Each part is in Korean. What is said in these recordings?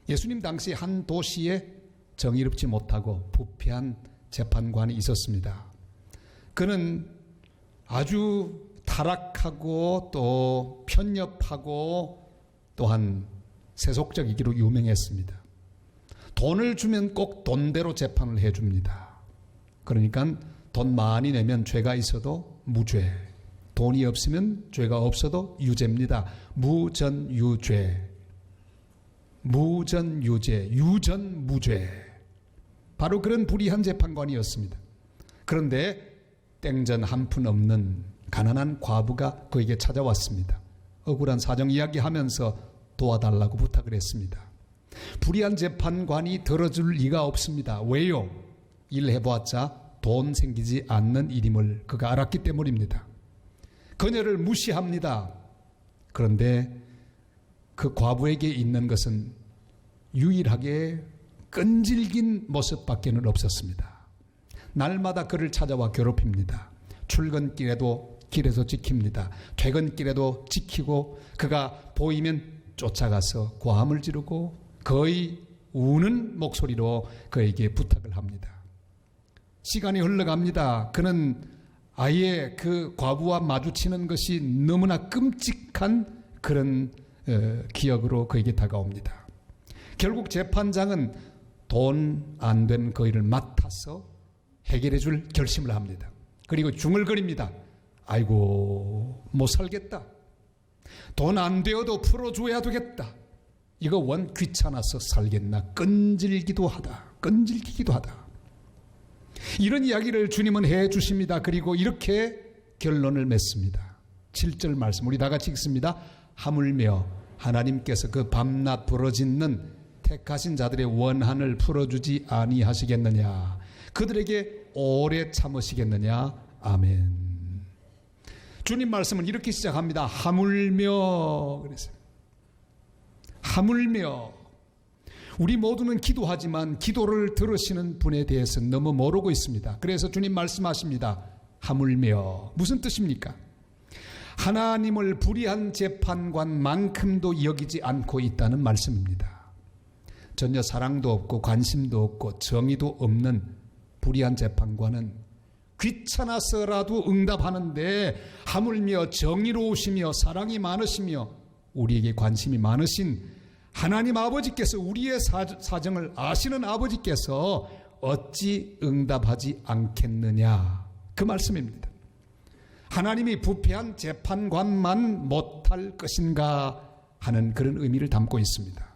예수님 당시 한 도시에 정의롭지 못하고 부패한 재판관이 있었습니다. 그는 아주 타락하고 또 편협하고 또한 세속적이기로 유명했습니다. 돈을 주면 꼭 돈대로 재판을 해줍니다. 그러니까 돈 많이 내면 죄가 있어도 무죄, 돈이 없으면 죄가 없어도 유죄입니다. 무전유죄, 무전유죄, 유전무죄. 바로 그런 불의한 재판관이었습니다. 그런데 땡전 한 푼 없는 가난한 과부가 그에게 찾아왔습니다. 억울한 사정 이야기하면서 도와달라고 부탁을 했습니다. 불의한 재판관이 들어줄 리가 없습니다. 왜요? 일해보았자 돈 생기지 않는 일임을 그가 알았기 때문입니다. 그녀를 무시합니다. 그런데 그 과부에게 있는 것은 유일하게 끈질긴 모습밖에는 없었습니다. 날마다 그를 찾아와 괴롭힙니다. 출근길에도 길에서 지킵니다. 퇴근길에도 지키고 그가 보이면 쫓아가서 고함을 지르고 거의 우는 목소리로 그에게 부탁을 합니다. 시간이 흘러갑니다. 그는 아예 그 과부와 마주치는 것이 너무나 끔찍한 그런 기억으로 그에게 다가옵니다. 결국 재판장은 돈 안 된 그 일을 맡아서 해결해 줄 결심을 합니다. 그리고 중얼거립니다. 아이고 못 살겠다. 돈 안 되어도 풀어줘야 되겠다. 이거 원 귀찮아서 살겠나. 끈질기도 하다. 이런 이야기를 주님은 해 주십니다. 그리고 이렇게 결론을 맺습니다. 7절 말씀 우리 다 같이 읽습니다. 하물며 하나님께서 그 밤낮 부러짓는 택하신 자들의 원한을 풀어주지 아니하시겠느냐. 그들에게 오래 참으시겠느냐. 아멘. 주님 말씀은 이렇게 시작합니다. 하물며 그랬어요. 하물며. 우리 모두는 기도하지만 기도를 들으시는 분에 대해서 너무 모르고 있습니다. 그래서 주님 말씀하십니다. 하물며. 무슨 뜻입니까? 하나님을 불의한 재판관만큼도 여기지 않고 있다는 말씀입니다. 전혀 사랑도 없고 관심도 없고 정의도 없는 불의한 재판관은 귀찮아서라도 응답하는데 하물며 정의로우시며 사랑이 많으시며 우리에게 관심이 많으신 하나님 아버지께서 우리의 사정을 아시는 아버지께서 어찌 응답하지 않겠느냐. 그 말씀입니다. 하나님이 부패한 재판관만 못할 것인가 하는 그런 의미를 담고 있습니다.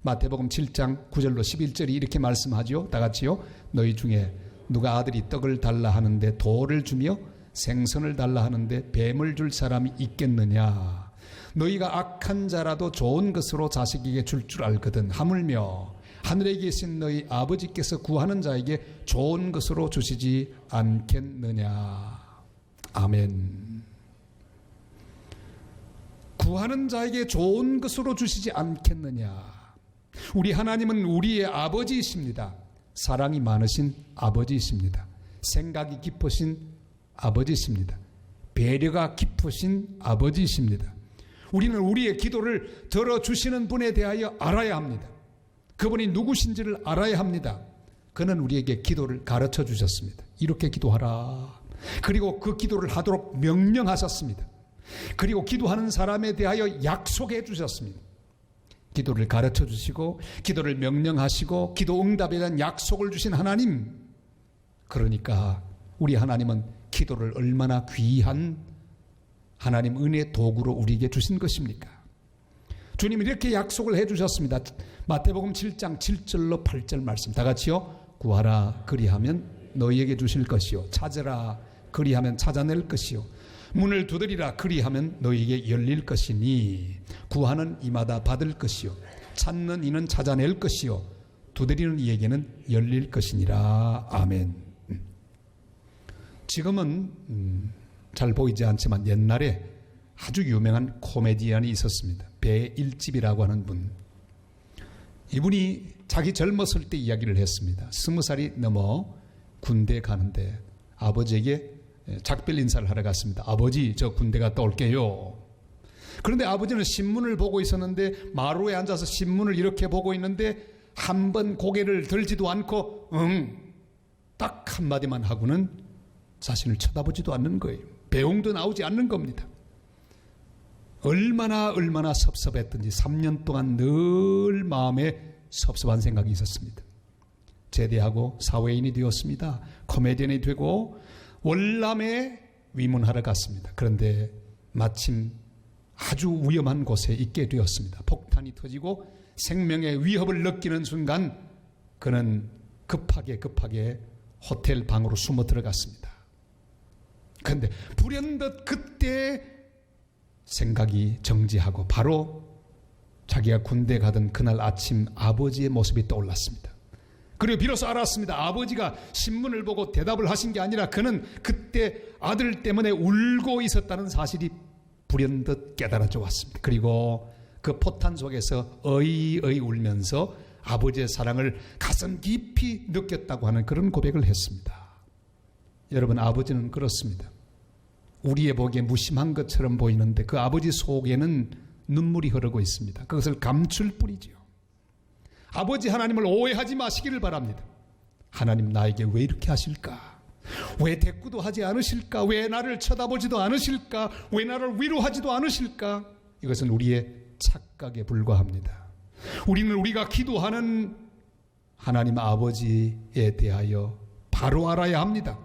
마태복음 7장 9절로 11절이 이렇게 말씀하죠. 다 같이요. 너희 중에 누가 아들이 떡을 달라 하는데 돌을 주며 생선을 달라 하는데 뱀을 줄 사람이 있겠느냐. 너희가 악한 자라도 좋은 것으로 자식에게 줄 줄 알거든. 하물며 하늘에 계신 너희 아버지께서 구하는 자에게 좋은 것으로 주시지 않겠느냐. 아멘. 구하는 자에게 좋은 것으로 주시지 않겠느냐. 우리 하나님은 우리의 아버지이십니다. 사랑이 많으신 아버지이십니다. 생각이 깊으신 아버지이십니다. 배려가 깊으신 아버지이십니다. 우리는 우리의 기도를 들어주시는 분에 대하여 알아야 합니다. 그분이 누구신지를 알아야 합니다. 그는 우리에게 기도를 가르쳐 주셨습니다. 이렇게 기도하라. 그리고 그 기도를 하도록 명령하셨습니다. 그리고 기도하는 사람에 대하여 약속해 주셨습니다. 기도를 가르쳐 주시고 기도를 명령하시고 기도 응답에 대한 약속을 주신 하나님. 그러니까 우리 하나님은 기도를 얼마나 귀한 하나님 은혜의 도구로 우리에게 주신 것입니까? 주님이 이렇게 약속을 해 주셨습니다. 마태복음 7장 7절로 8절 말씀 다 같이요. 구하라 그리하면 너희에게 주실 것이요. 찾으라 그리하면 찾아낼 것이요. 문을 두드리라 그리하면 너희에게 열릴 것이니 구하는 이마다 받을 것이요 찾는 이는 찾아낼 것이요 두드리는 이에게는 열릴 것이니라. 아멘. 지금은 잘 보이지 않지만 옛날에 아주 유명한 코미디언이 있었습니다. 배일집이라고 하는 분. 이분이 자기 젊었을 때 이야기를 했습니다. 20살이 넘어 군대 가는데 아버지에게 작별 인사를 하러 갔습니다. 아버지 저 군대 갔다 올게요. 그런데 아버지는 신문을 보고 있었는데 마루에 앉아서 신문을 이렇게 보고 있는데 한 번 고개를 들지도 않고 딱 한마디만 하고는 자신을 쳐다보지도 않는 거예요. 배웅도 나오지 않는 겁니다. 얼마나 섭섭했던지 3년 동안 늘 마음에 섭섭한 생각이 있었습니다. 제대하고 사회인이 되었습니다. 코미디언이 되고 월남에 위문하러 갔습니다. 그런데 마침 아주 위험한 곳에 있게 되었습니다. 폭탄이 터지고 생명의 위협을 느끼는 순간 그는 급하게 호텔 방으로 숨어 들어갔습니다. 그런데 불현듯 그때 생각이 정지하고 바로 자기가 군대 가던 그날 아침 아버지의 모습이 떠올랐습니다. 그리고 비로소 알았습니다. 아버지가 신문을 보고 대답을 하신 게 아니라 그는 그때 아들 때문에 울고 있었다는 사실이 불현듯 깨달아져 왔습니다. 그리고 그 포탄 속에서 어이어이 울면서 아버지의 사랑을 가슴 깊이 느꼈다고 하는 그런 고백을 했습니다. 여러분, 아버지는 그렇습니다. 우리의 보기에 무심한 것처럼 보이는데 그 아버지 속에는 눈물이 흐르고 있습니다. 그것을 감출 뿐이지요. 아버지 하나님을 오해하지 마시기를 바랍니다. 하나님 나에게 왜 이렇게 하실까? 왜 대꾸도 하지 않으실까? 왜 나를 쳐다보지도 않으실까? 왜 나를 위로하지도 않으실까? 이것은 우리의 착각에 불과합니다. 우리는 우리가 기도하는 하나님 아버지에 대하여 바로 알아야 합니다.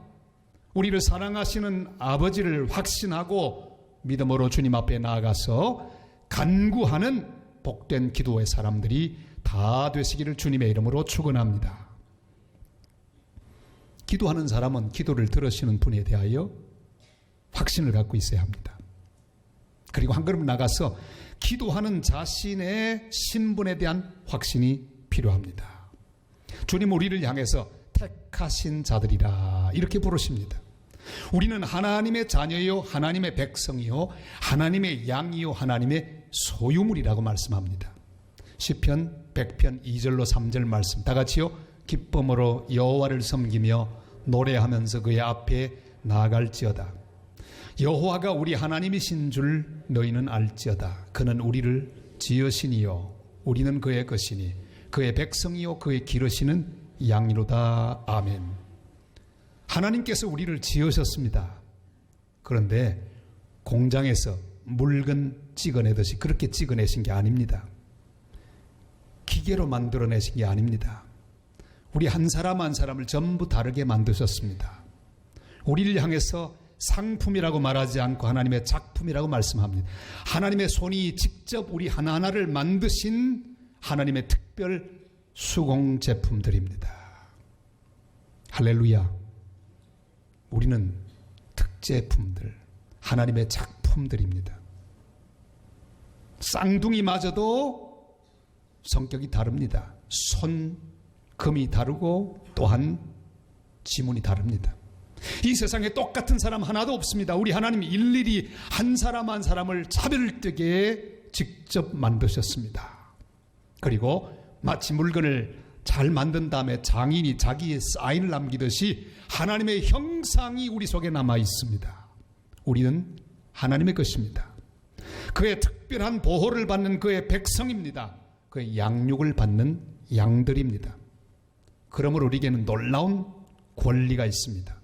우리를 사랑하시는 아버지를 확신하고 믿음으로 주님 앞에 나아가서 간구하는 복된 기도의 사람들이 다 되시기를 주님의 이름으로 축원합니다. 기도하는 사람은 기도를 들으시는 분에 대하여 확신을 갖고 있어야 합니다. 그리고 한 걸음 나가서 기도하는 자신의 신분에 대한 확신이 필요합니다. 주님 우리를 향해서 택하신 자들이라 이렇게 부르십니다. 우리는 하나님의 자녀요, 하나님의 백성이요, 하나님의 양이요, 하나님의 소유물이라고 말씀합니다. 시편 100편 2절로 3절 말씀 다 같이요. 기쁨으로 여호와를 섬기며 노래하면서 그의 앞에 나아갈지어다. 여호와가 우리 하나님이신 줄 너희는 알지어다. 그는 우리를 지으시니요 우리는 그의 것이니 그의 백성이요 그의 기르시는 양이로다. 아멘. 하나님께서 우리를 지으셨습니다. 그런데 공장에서 물건 찍어내듯이 그렇게 찍어내신 게 아닙니다. 기계로 만들어내신 게 아닙니다. 우리 한 사람 한 사람을 전부 다르게 만드셨습니다. 우리를 향해서 상품이라고 말하지 않고 하나님의 작품이라고 말씀합니다. 하나님의 손이 직접 우리 하나하나를 만드신 하나님의 특별 수공 제품들입니다. 할렐루야. 우리는 특제품들, 하나님의 작품들입니다. 쌍둥이마저도 성격이 다릅니다. 손금이 다르고 또한 지문이 다릅니다. 이 세상에 똑같은 사람 하나도 없습니다. 우리 하나님이 일일이 한 사람 한 사람을 차별되게 직접 만드셨습니다. 그리고 마치 물건을 잘 만든 다음에 장인이 자기의 사인을 남기듯이 하나님의 형상이 우리 속에 남아 있습니다. 우리는 하나님의 것입니다. 그의 특별한 보호를 받는 그의 백성입니다. 그의 양육을 받는 양들입니다. 그러므로 우리에게는 놀라운 권리가 있습니다.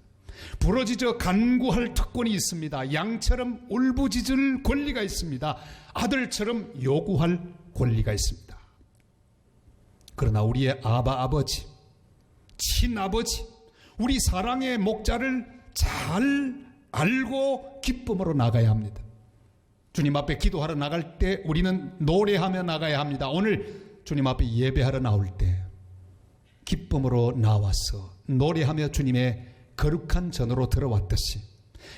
부러지져 간구할 특권이 있습니다. 양처럼 울부짖을 권리가 있습니다. 아들처럼 요구할 권리가 있습니다. 그러나 우리의 아버지, 친아버지, 우리 사랑의 목자를 잘 알고 기쁨으로 나가야 합니다. 주님 앞에 기도하러 나갈 때 우리는 노래하며 나가야 합니다. 오늘 주님 앞에 예배하러 나올 때 기쁨으로 나와서 노래하며 주님의 거룩한 전으로 들어왔듯이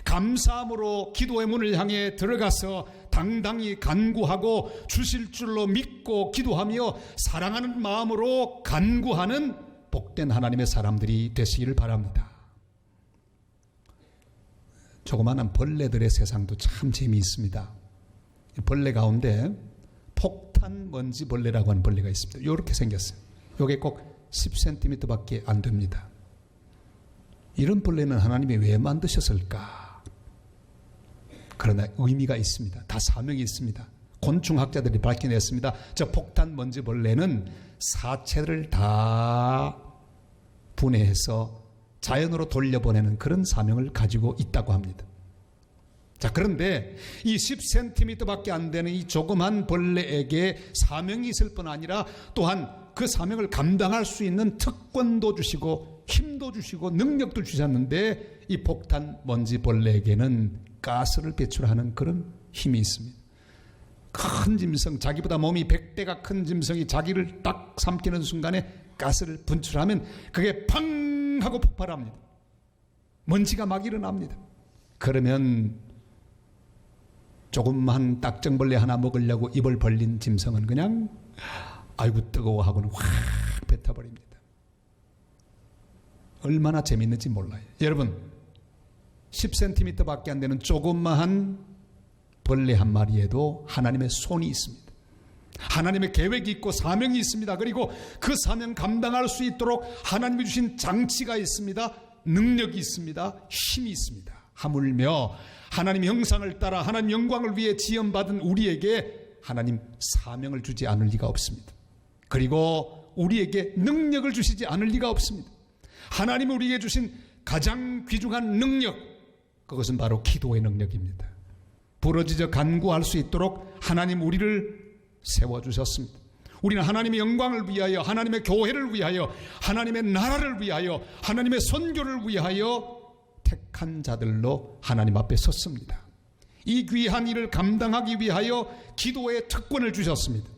감사함으로 기도의 문을 향해 들어가서 당당히 간구하고 주실 줄로 믿고 기도하며 사랑하는 마음으로 간구하는 복된 하나님의 사람들이 되시기를 바랍니다. 조그마한 벌레들의 세상도 참 재미있습니다. 벌레 가운데 폭탄 먼지 벌레라고 하는 벌레가 있습니다. 이렇게 생겼어요. 이게 꼭 10cm 밖에 안 됩니다. 이런 벌레는 하나님이 왜 만드셨을까? 그러나 의미가 있습니다. 다 사명이 있습니다. 곤충학자들이 밝혀냈습니다. 저 폭탄 먼지 벌레는 사체를 다 분해해서 자연으로 돌려보내는 그런 사명을 가지고 있다고 합니다. 자, 그런데 이 10cm밖에 안 되는 이 조그만 벌레에게 사명이 있을 뿐 아니라 또한 그 사명을 감당할 수 있는 특권도 주시고 힘도 주시고 능력도 주셨는데 이 폭탄 먼지 벌레에게는 가스를 배출하는 그런 힘이 있습니다. 큰 짐승, 자기보다 몸이 100배가 큰 짐승이 자기를 딱 삼키는 순간에 가스를 분출하면 그게 팡 하고 폭발합니다. 먼지가 막 일어납니다. 그러면 조금만 딱정벌레 하나 먹으려고 입을 벌린 짐승은 그냥 아이고 뜨거워 하고는 확 뱉어버립니다. 얼마나 재밌는지 몰라요. 여러분, 10cm밖에 안 되는 조그마한 벌레 한 마리에도 하나님의 손이 있습니다. 하나님의 계획이 있고 사명이 있습니다. 그리고 그 사명 감당할 수 있도록 하나님이 주신 장치가 있습니다. 능력이 있습니다. 힘이 있습니다. 하물며 하나님 형상을 따라 하나님 영광을 위해 지음받은 우리에게 하나님 사명을 주지 않을 리가 없습니다. 그리고 우리에게 능력을 주시지 않을 리가 없습니다. 하나님이 우리에게 주신 가장 귀중한 능력, 그것은 바로 기도의 능력입니다. 부러지져 간구할 수 있도록 하나님 우리를 세워주셨습니다. 우리는 하나님의 영광을 위하여, 하나님의 교회를 위하여, 하나님의 나라를 위하여, 하나님의 선교를 위하여 택한 자들로 하나님 앞에 섰습니다. 이 귀한 일을 감당하기 위하여 기도의 특권을 주셨습니다.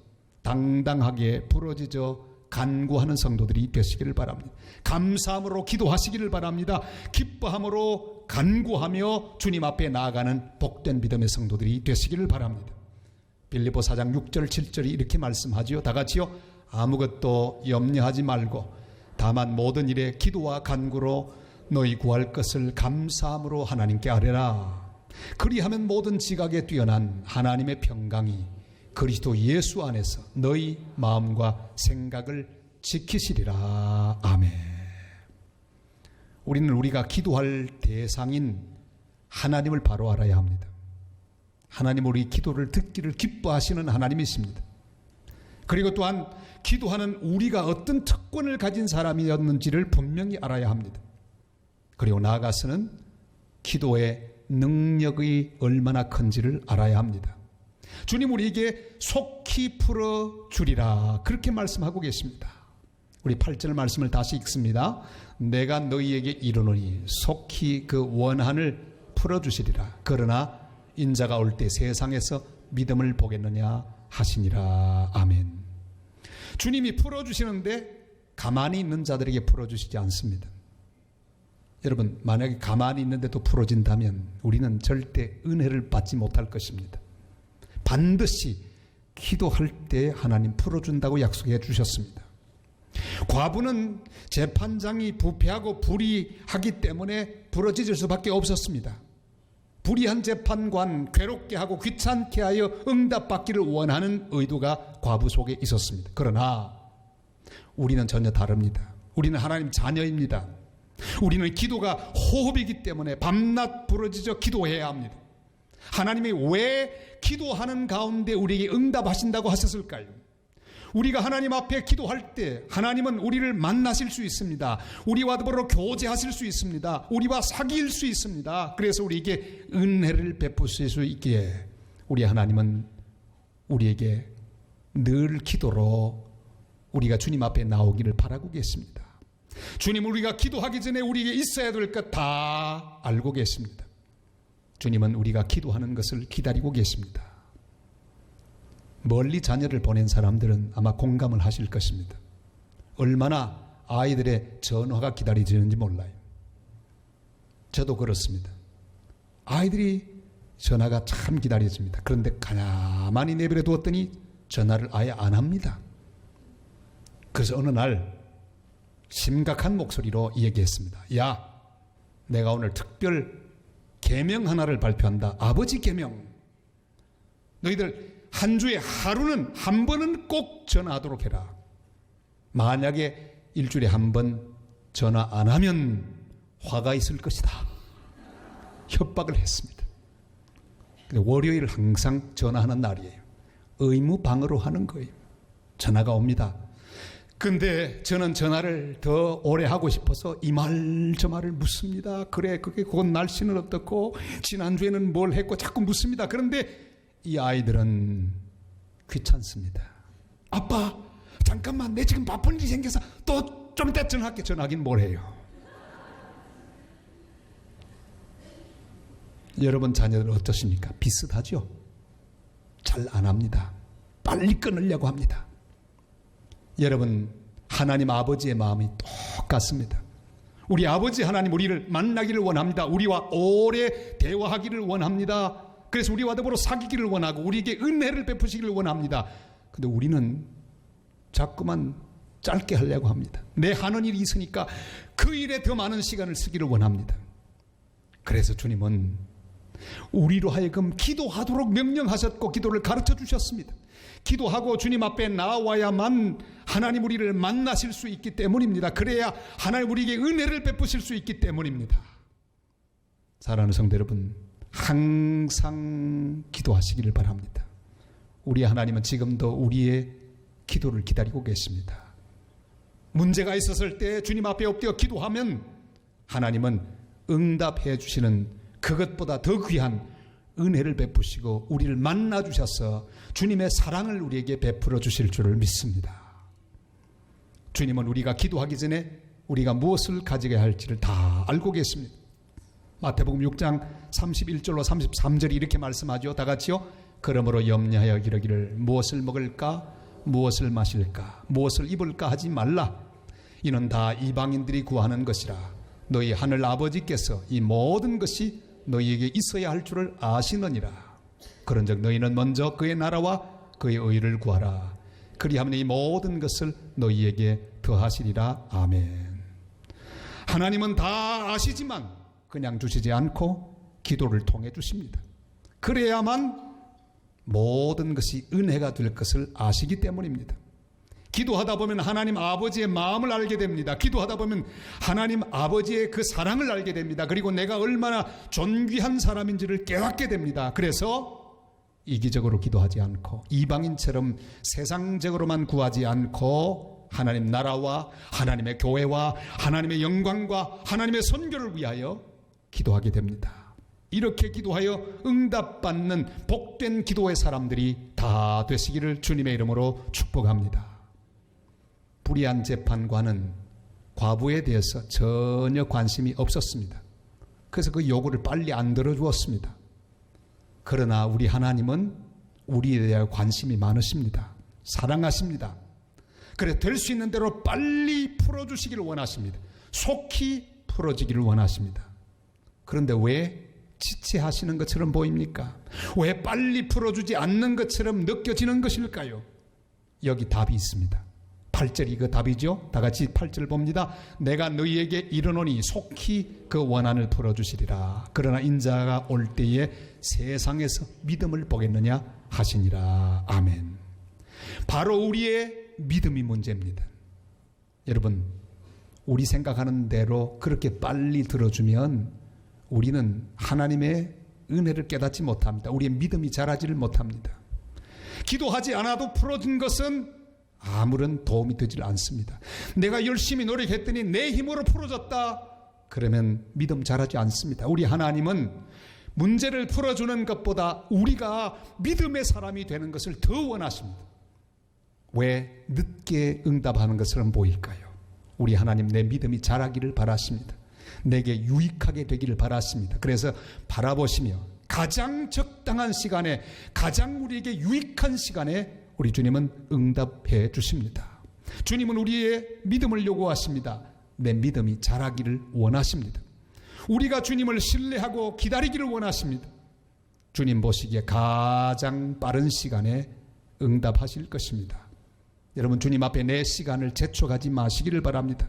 당당하게 부러지져 간구하는 성도들이 되시기를 바랍니다. 감사함으로 기도하시기를 바랍니다. 기뻐함으로 간구하며 주님 앞에 나아가는 복된 믿음의 성도들이 되시기를 바랍니다. 빌립보 4장 6절 7절이 이렇게 말씀하지요. 다 같이요. 아무것도 염려하지 말고 다만 모든 일에 기도와 간구로 너희 구할 것을 감사함으로 하나님께 아뢰라. 그리하면 모든 지각에 뛰어난 하나님의 평강이 그리스도 예수 안에서 너희 마음과 생각을 지키시리라. 아멘. 우리는 우리가 기도할 대상인 하나님을 바로 알아야 합니다. 하나님 우리 기도를 듣기를 기뻐하시는 하나님이십니다. 그리고 또한 기도하는 우리가 어떤 특권을 가진 사람이었는지를 분명히 알아야 합니다. 그리고 나아가서는 기도의 능력이 얼마나 큰지를 알아야 합니다. 주님 우리에게 속히 풀어주리라 그렇게 말씀하고 계십니다. 우리 8절 말씀을 다시 읽습니다. 내가 너희에게 이르노니 속히 그 원한을 풀어주시리라. 그러나 인자가 올 때 세상에서 믿음을 보겠느냐 하시니라. 아멘. 주님이 풀어주시는데 가만히 있는 자들에게 풀어주시지 않습니다. 여러분, 만약에 가만히 있는데도 풀어진다면 우리는 절대 은혜를 받지 못할 것입니다. 반드시 기도할 때 하나님 풀어준다고 약속해 주셨습니다. 과부는 재판장이 부패하고 불의하기 때문에 부러질 수밖에 없었습니다. 불의한 재판관 괴롭게 하고 귀찮게 하여 응답받기를 원하는 의도가 과부 속에 있었습니다. 그러나 우리는 전혀 다릅니다. 우리는 하나님 자녀입니다. 우리는 기도가 호흡이기 때문에 밤낮 부러지져 기도해야 합니다. 하나님이 왜 기도하는 가운데 우리에게 응답하신다고 하셨을까요? 우리가 하나님 앞에 기도할 때 하나님은 우리를 만나실 수 있습니다. 우리와 더불어 교제하실 수 있습니다. 우리와 사귈 수 있습니다. 그래서 우리에게 은혜를 베푸실 수 있기에 우리 하나님은 우리에게 늘 기도로 우리가 주님 앞에 나오기를 바라고 계십니다. 주님 우리가 기도하기 전에 우리에게 있어야 될 것 다 알고 계십니다. 주님은 우리가 기도하는 것을 기다리고 계십니다. 멀리 자녀를 보낸 사람들은 아마 공감을 하실 것입니다. 얼마나 아이들의 전화가 기다려지는지 몰라요. 저도 그렇습니다. 아이들이 전화가 참 기다려집니다. 그런데 가만히 내버려 두었더니 전화를 아예 안 합니다. 그래서 어느 날 심각한 목소리로 얘기했습니다. 야, 내가 오늘 특별 계명 하나를 발표한다. 아버지 계명. 너희들 한 주에 하루는 한 번은 꼭 전화하도록 해라. 만약에 일주일에 한 번 전화 안 하면 화가 있을 것이다. 협박을 했습니다. 근데 월요일 항상 전화하는 날이에요. 의무 방어로 하는 거예요. 전화가 옵니다. 근데 저는 전화를 더 오래 하고 싶어서 이 말 저 말을 묻습니다. 그래, 그게 곧 날씨는 어떻고 지난주에는 뭘 했고 자꾸 묻습니다. 그런데 이 아이들은 귀찮습니다. 아빠, 잠깐만, 내 지금 바쁜 일이 생겨서 또 좀 이따 전화할게. 전화하긴 뭘 해요. 여러분 자녀들 어떠십니까? 비슷하죠? 잘 안 합니다. 빨리 끊으려고 합니다. 여러분, 하나님 아버지의 마음이 똑같습니다. 우리 아버지 하나님 우리를 만나기를 원합니다. 우리와 오래 대화하기를 원합니다. 그래서 우리와 더불어 사귀기를 원하고 우리에게 은혜를 베푸시기를 원합니다. 근데 우리는 자꾸만 짧게 하려고 합니다. 내 하는 일이 있으니까 그 일에 더 많은 시간을 쓰기를 원합니다. 그래서 주님은 우리로 하여금 기도하도록 명령하셨고 기도를 가르쳐 주셨습니다. 기도하고 주님 앞에 나와야만 하나님 우리를 만나실 수 있기 때문입니다. 그래야 하나님 우리에게 은혜를 베푸실 수 있기 때문입니다. 사랑하는 성도 여러분, 항상 기도하시기를 바랍니다. 우리 하나님은 지금도 우리의 기도를 기다리고 계십니다. 문제가 있었을 때 주님 앞에 엎드려 기도하면 하나님은 응답해 주시는 그것보다 더 귀한 은혜를 베푸시고 우리를 만나 주셔서 주님의 사랑을 우리에게 베풀어 주실 줄을 믿습니다. 주님은 우리가 기도하기 전에 우리가 무엇을 가져야 할지를 다 알고 계십니다. 마태복음 6장 31절로 33절이 이렇게 말씀하죠. 다 같이요. 그러므로 염려하여 이르기를 무엇을 먹을까, 무엇을 마실까, 무엇을 입을까 하지 말라. 이는 다 이방인들이 구하는 것이라. 너희 하늘 아버지께서 이 모든 것이 너희에게 있어야 할 줄을 아시느니라. 그런즉 너희는 먼저 그의 나라와 그의 의를 구하라. 그리하면 이 모든 것을 너희에게 더하시리라. 아멘. 하나님은 다 아시지만 그냥 주시지 않고 기도를 통해 주십니다. 그래야만 모든 것이 은혜가 될 것을 아시기 때문입니다. 기도하다 보면 하나님 아버지의 마음을 알게 됩니다. 기도하다 보면 하나님 아버지의 그 사랑을 알게 됩니다. 그리고 내가 얼마나 존귀한 사람인지를 깨닫게 됩니다. 그래서 이기적으로 기도하지 않고 이방인처럼 세상적으로만 구하지 않고 하나님 나라와 하나님의 교회와 하나님의 영광과 하나님의 선교를 위하여 기도하게 됩니다. 이렇게 기도하여 응답받는 복된 기도의 사람들이 다 되시기를 주님의 이름으로 축복합니다. 불의한 재판관은 과부에 대해서 전혀 관심이 없었습니다. 그래서 그 요구를 빨리 안 들어주었습니다. 그러나 우리 하나님은 우리에 대한 관심이 많으십니다. 사랑하십니다. 그래서 될 수 있는 대로 빨리 풀어주시기를 원하십니다. 속히 풀어지기를 원하십니다. 그런데 왜 지체하시는 것처럼 보입니까? 왜 빨리 풀어주지 않는 것처럼 느껴지는 것일까요? 여기 답이 있습니다. 8절이 그 답이죠. 다 같이 8절 봅니다. 내가 너희에게 이르노니 속히 그 원한을 풀어주시리라. 그러나 인자가 올 때에 세상에서 믿음을 보겠느냐 하시니라. 아멘. 바로 우리의 믿음이 문제입니다. 여러분, 우리 생각하는 대로 그렇게 빨리 들어주면 우리는 하나님의 은혜를 깨닫지 못합니다. 우리의 믿음이 자라지를 못합니다. 기도하지 않아도 풀어진 것은 아무런 도움이 되질 않습니다. 내가 열심히 노력했더니 내 힘으로 풀어졌다. 그러면 믿음 자라지 않습니다. 우리 하나님은 문제를 풀어주는 것보다 우리가 믿음의 사람이 되는 것을 더 원하십니다. 왜 늦게 응답하는 것처럼 보일까요? 우리 하나님 내 믿음이 자라기를 바라십니다. 내게 유익하게 되기를 바랐습니다. 그래서 바라보시며 가장 적당한 시간에 가장 우리에게 유익한 시간에 우리 주님은 응답해 주십니다. 주님은 우리의 믿음을 요구하십니다. 내 믿음이 자라기를 원하십니다. 우리가 주님을 신뢰하고 기다리기를 원하십니다. 주님 보시기에 가장 빠른 시간에 응답하실 것입니다. 여러분, 주님 앞에 내 시간을 재촉하지 마시기를 바랍니다.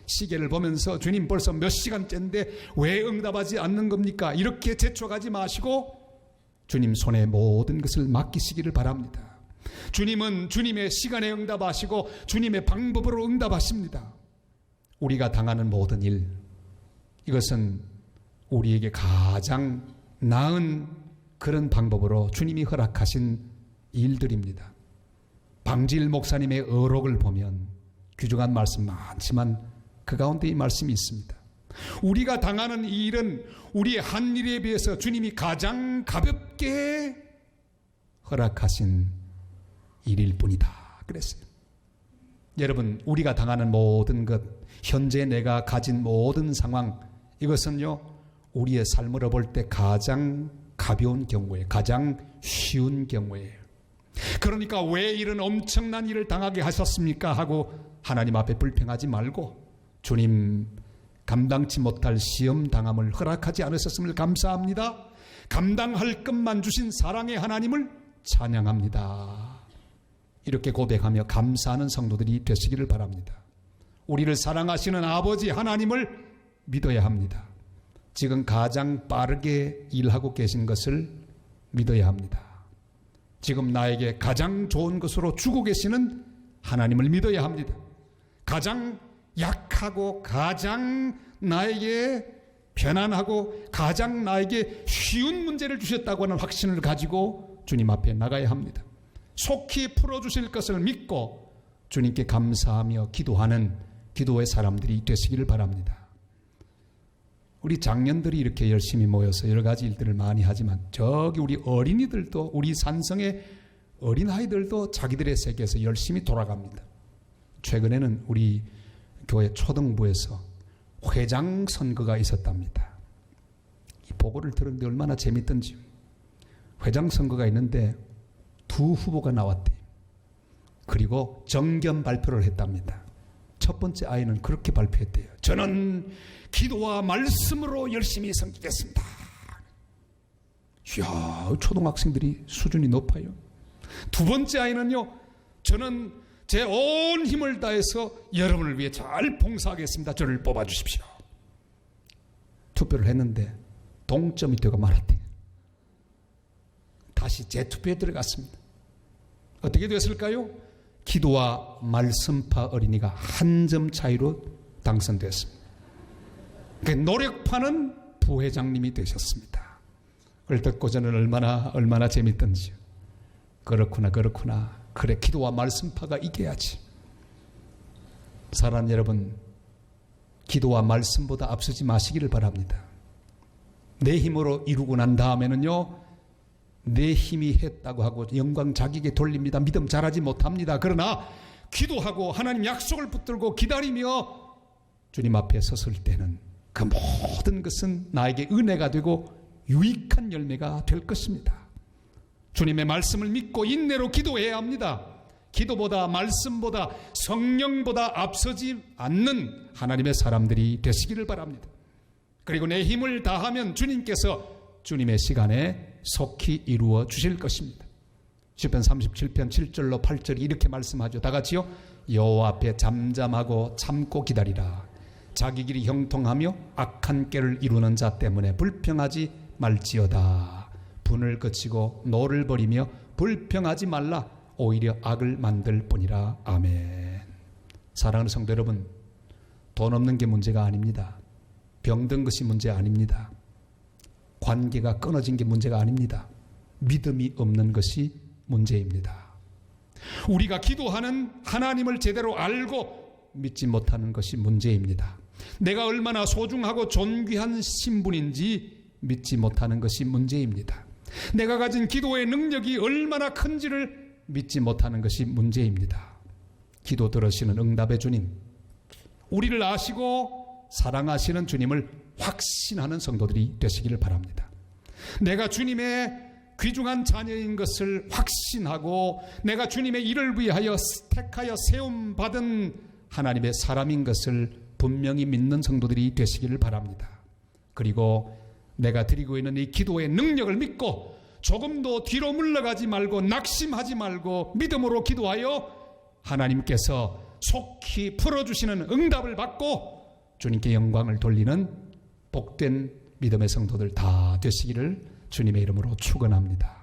시계를 보면서 주님 벌써 몇 시간째인데 왜 응답하지 않는 겁니까? 이렇게 재촉하지 마시고 주님 손에 모든 것을 맡기시기를 바랍니다. 주님은 주님의 시간에 응답하시고 주님의 방법으로 응답하십니다. 우리가 당하는 모든 일, 이것은 우리에게 가장 나은 그런 방법으로 주님이 허락하신 일들입니다. 방질 목사님의 어록을 보면 귀중한 말씀 많지만 그 가운데 이 말씀이 있습니다. 우리가 당하는 이 일은 우리의 한 일에 비해서 주님이 가장 가볍게 허락하신 일일 뿐이다 그랬어요. 여러분, 우리가 당하는 모든 것, 현재 내가 가진 모든 상황, 이것은요 우리의 삶으로 볼 때 가장 가벼운 경우에, 가장 쉬운 경우에요. 그러니까 왜 이런 엄청난 일을 당하게 하셨습니까? 하고 하나님 앞에 불평하지 말고 주님, 감당치 못할 시험 당함을 허락하지 않으셨음을 감사합니다. 감당할 것만 주신 사랑의 하나님을 찬양합니다. 이렇게 고백하며 감사하는 성도들이 되시기를 바랍니다. 우리를 사랑하시는 아버지 하나님을 믿어야 합니다. 지금 가장 빠르게 일하고 계신 것을 믿어야 합니다. 지금 나에게 가장 좋은 것으로 주고 계시는 하나님을 믿어야 합니다. 가장 약하고 가장 나에게 편안하고 가장 나에게 쉬운 문제를 주셨다고 하는 확신을 가지고 주님 앞에 나가야 합니다. 속히 풀어주실 것을 믿고 주님께 감사하며 기도하는 기도의 사람들이 되시기를 바랍니다. 우리 장년들이 이렇게 열심히 모여서 여러 가지 일들을 많이 하지만 저기 우리 어린이들도, 우리 산성의 어린아이들도 자기들의 세계에서 열심히 돌아갑니다. 최근에는 우리 교회 초등부에서 회장 선거가 있었답니다. 이 보고를 들었는데 얼마나 재밌던지. 회장 선거가 있는데 두 후보가 나왔대요. 그리고 정견 발표를 했답니다. 첫 번째 아이는 그렇게 발표했대요. 저는 기도와 말씀으로 열심히 섬기겠습니다. 이야, 초등학생들이 수준이 높아요. 두 번째 아이는요, 저는 제 온 힘을 다해서 여러분을 위해 잘 봉사하겠습니다. 저를 뽑아주십시오. 투표를 했는데 동점이 되고 말았대요. 다시 재투표에 들어갔습니다. 어떻게 됐을까요? 기도와 말씀파 어린이가 한 점 차이로 당선됐습니다. 노력파는 부회장님이 되셨습니다. 그걸 듣고 저는 얼마나 재밌던지요. 그렇구나. 그래, 기도와 말씀파가 이겨야지. 사랑하는 여러분, 기도와 말씀보다 앞서지 마시기를 바랍니다. 내 힘으로 이루고 난 다음에는요, 내 힘이 했다고 하고 영광 자기에게 돌립니다. 믿음 잘하지 못합니다. 그러나 기도하고 하나님 약속을 붙들고 기다리며 주님 앞에 섰을 때는 그 모든 것은 나에게 은혜가 되고 유익한 열매가 될 것입니다. 주님의 말씀을 믿고 인내로 기도해야 합니다. 기도보다 말씀보다 성령보다 앞서지 않는 하나님의 사람들이 되시기를 바랍니다. 그리고 내 힘을 다하면 주님께서 주님의 시간에 속히 이루어 주실 것입니다. 시편 37편 7절로 8절이 이렇게 말씀하죠. 다 같이요. 여호와 앞에 잠잠하고 참고 기다리라. 자기 길이 형통하며 악한 꾀를 이루는 자 때문에 불평하지 말지어다. 분을 그치고 노를 버리며 불평하지 말라. 오히려 악을 만들 뿐이라. 아멘. 사랑하는 성도 여러분, 돈 없는 게 문제가 아닙니다. 병든 것이 문제 아닙니다. 관계가 끊어진 게 문제가 아닙니다. 믿음이 없는 것이 문제입니다. 우리가 기도하는 하나님을 제대로 알고 믿지 못하는 것이 문제입니다. 내가 얼마나 소중하고 존귀한 신분인지 믿지 못하는 것이 문제입니다. 내가 가진 기도의 능력이 얼마나 큰지를 믿지 못하는 것이 문제입니다. 기도 들으시는 응답의 주님, 우리를 아시고 사랑하시는 주님을 확신하는 성도들이 되시기를 바랍니다. 내가 주님의 귀중한 자녀인 것을 확신하고 내가 주님의 일을 위하여 택하여 세움받은 하나님의 사람인 것을 분명히 믿는 성도들이 되시기를 바랍니다. 그리고 내가 드리고 있는 이 기도의 능력을 믿고 조금도 뒤로 물러가지 말고 낙심하지 말고 믿음으로 기도하여 하나님께서 속히 풀어주시는 응답을 받고 주님께 영광을 돌리는 복된 믿음의 성도들 다 되시기를 주님의 이름으로 축원합니다.